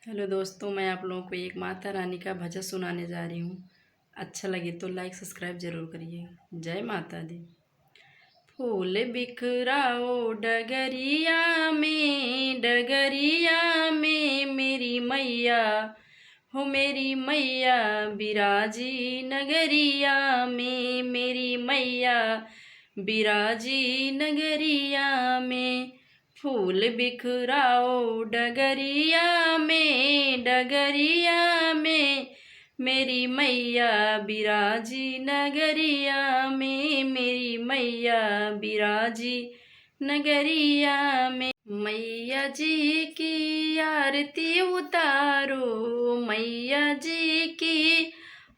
Hello दोस्तों, मैं आप लोगों को एक माता रानी का भजन सुनाने जा रही हूँ। अच्छा लगे तो लाइक सब्सक्राइब जरूर करिएगा। जय माता दी। फूल बिखराओ डगरिया में मेरी मैया हो, मेरी मैया बिराजी नगरिया में, मेरी मैया बिराजी नगरिया में। फूल बिखराओ डगरिया में मेरी मैया बिराजी नगरिया में, मेरी मैया बिराजी नगरिया में। मैया जी की आरती उतारो, मैया जी की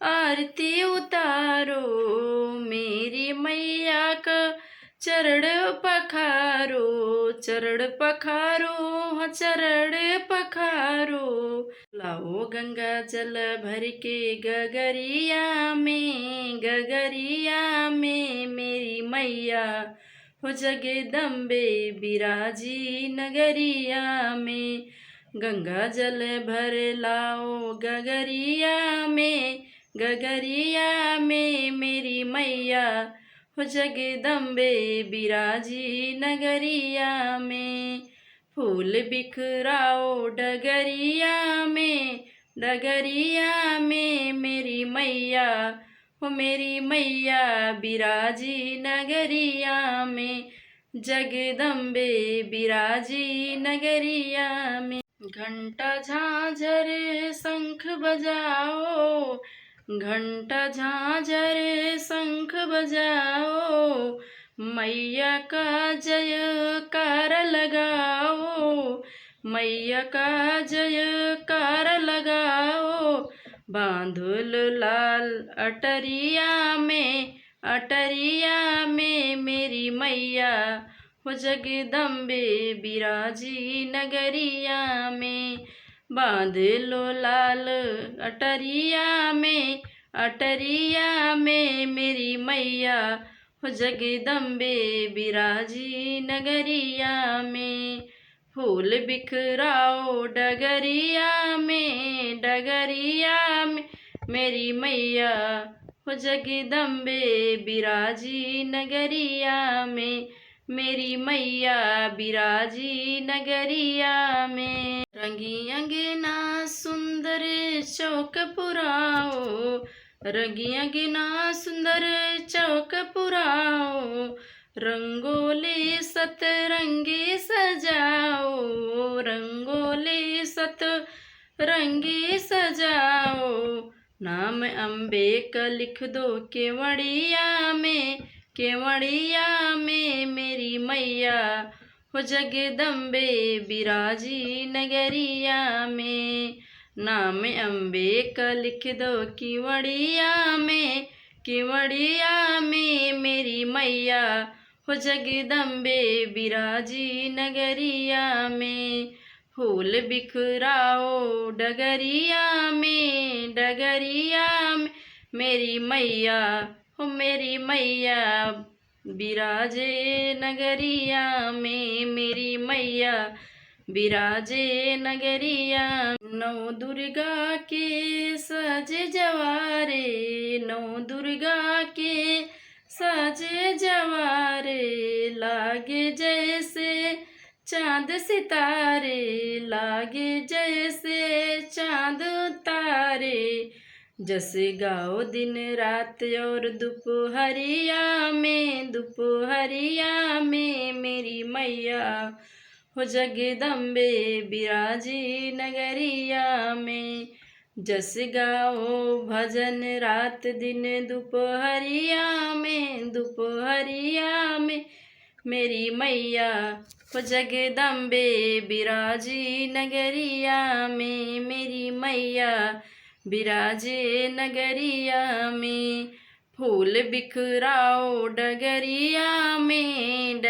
आरती उतारो, मेरी मैया का चरण पखारो, चरण पखारो, चरण पखारो। लाओ गंगा जल भर के गगरिया में मेरी मैया हो, जगदम्बे बिराजी नगरिया में। गंगा जल भर लाओ गगरिया में मेरी मैया हो, जगदम्बे बिराजी नगरिया में। फूल बिखराओ डगरिया में मेरी मैया हो, मेरी मैया बिराजी नगरिया में, जगदम्बे बिराजी नगरिया में। घंटा झांझर शंख बजाओ, घंटा झांझर शंख बजाओ, मैया का जयकार लगाओ, मैया का जयकार लगाओ। बांधुल लाल अटरिया में मेरी मैया हो, जगदम्बे बिराजी नगरिया में। बांध लो लाल अटरिया में मेरी मैया हो, जगदम्बे बिराजी नगरिया में। फूल बिखराओ डगरिया में मेरी मैया हो, जगदम्बे बिराजी नगरिया में, मेरी मैया बिराजी नगरिया में। रंगी अंगना सुंदर चौक पुराओ, रंगी अंगना सुंदर चौक पुराओ, रंगोली सतरंगी सजाओ, रंगोली सतरंगी सजाओ। नाम अम्बे का लिख दो केवड़िया में मेरी मैया हो, जगदम्बे बिराजी नगरिया में। नाम अम्बे का लिख दो केवड़िया में मेरी मैया हो, जगदम्बे बिराजी नगरिया में। फूल बिखराओ डगरिया में मेरी मैया हो, मेरी मैया बिराजे नगरिया में, मेरी मैया बिराजे नगरिया। नौ दुर्गा के सजे जवारे, नौ दुर्गा के सजे जवारे, लागे जैसे चांद सितारे, लागे जैसे चांद तारे। जस गाओ दिन रात और दोपहरिया में मेरी मैया हो, जगदम्बे बिराजी नगरिया में। जस गाओ भजन रात दिन दोपहरिया में मेरी मैया हो, जगदम्बे बिराजी नगरिया में, मेरी मैया बिराजे नगरिया में। फूल बिखराओ डगरिया में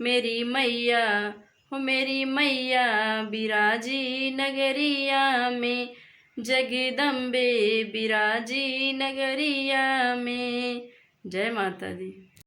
मेरी मैया हो, मेरी मैया बिराजी नगरिया में, जगदम्बे बिराजी नगरिया में। जय माता दी।